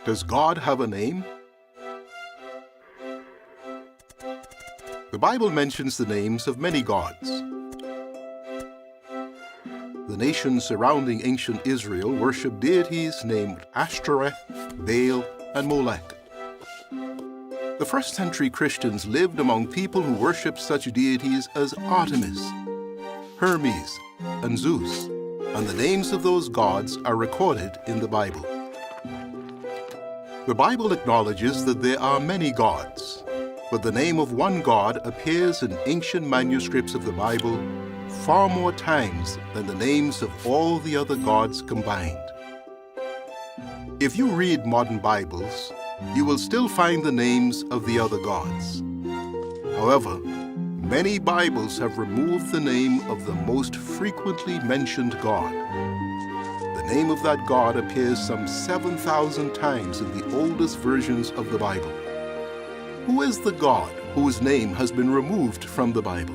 Does God have a name? The Bible mentions the names of many gods. The nations surrounding ancient Israel worshiped deities named Ashtoreth, Baal, and Molech. The first-century Christians lived among people who worshipped such deities as Artemis, Hermes, and Zeus, and the names of those gods are recorded in the Bible. The Bible acknowledges that there are many gods, but the name of one God appears in ancient manuscripts of the Bible far more times than the names of all the other gods combined. If you read modern Bibles, you will still find the names of the other gods. However, many Bibles have removed the name of the most frequently mentioned God. The name of that God appears some 7,000 times in the oldest versions of the Bible. Who is the God whose name has been removed from the Bible?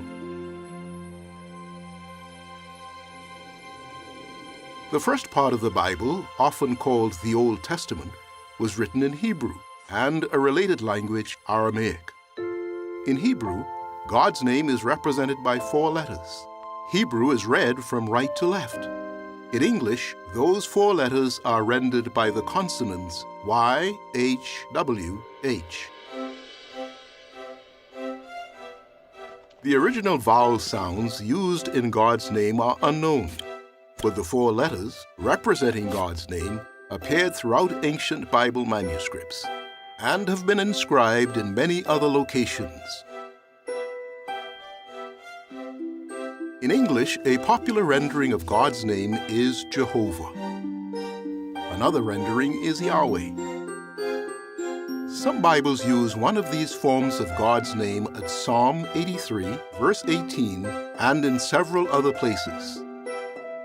The first part of the Bible, often called the Old Testament, was written in Hebrew and a related language, Aramaic. In Hebrew, God's name is represented by 4 letters. Hebrew is read from right to left. In English, those 4 letters are rendered by the consonants Y, H, W, H. The original vowel sounds used in God's name are unknown, but the 4 letters representing God's name appeared throughout ancient Bible manuscripts and have been inscribed in many other locations. In English, a popular rendering of God's name is Jehovah. Another rendering is Yahweh. Some Bibles use one of these forms of God's name at Psalm 83, verse 18, and in several other places.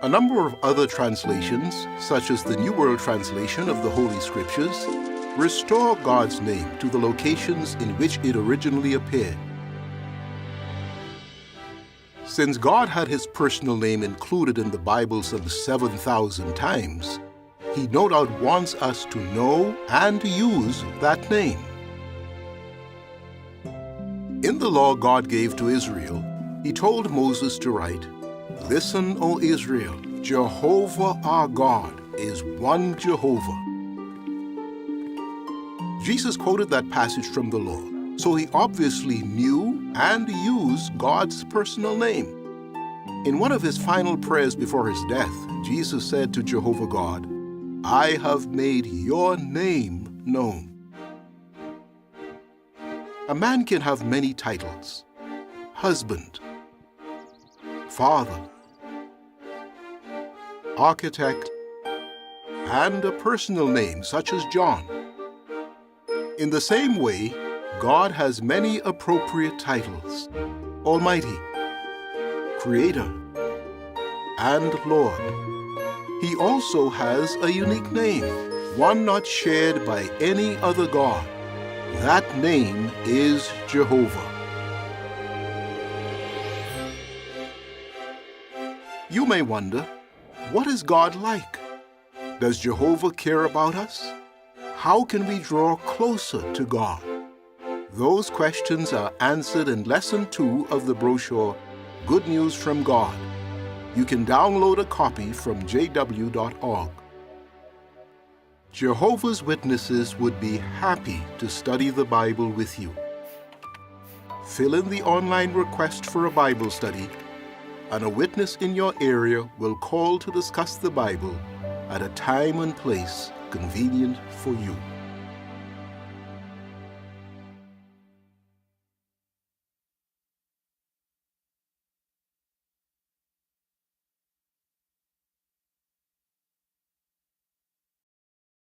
A number of other translations, such as the New World Translation of the Holy Scriptures, restore God's name to the locations in which it originally appeared. Since God had his personal name included in the Bible some 7,000 times, he no doubt wants us to know and to use that name. In the law God gave to Israel, he told Moses to write, "Listen, O Israel, Jehovah our God is one Jehovah." Jesus quoted that passage from the law, so he obviously knew and used God's personal name. In one of his final prayers before his death, Jesus said to Jehovah God, "I have made your name known." A man can have many titles: husband, father, architect, and a personal name such as John. In the same way, God has many appropriate titles: Almighty, Creator, and Lord. He also has a unique name, one not shared by any other God. That name is Jehovah. You may wonder, what is God like? Does Jehovah care about us? How can we draw closer to God? Those questions are answered in Lesson 2 of the brochure, Good News from God. You can download a copy from jw.org. Jehovah's Witnesses would be happy to study the Bible with you. Fill in the online request for a Bible study, and a witness in your area will call to discuss the Bible at a time and place convenient for you.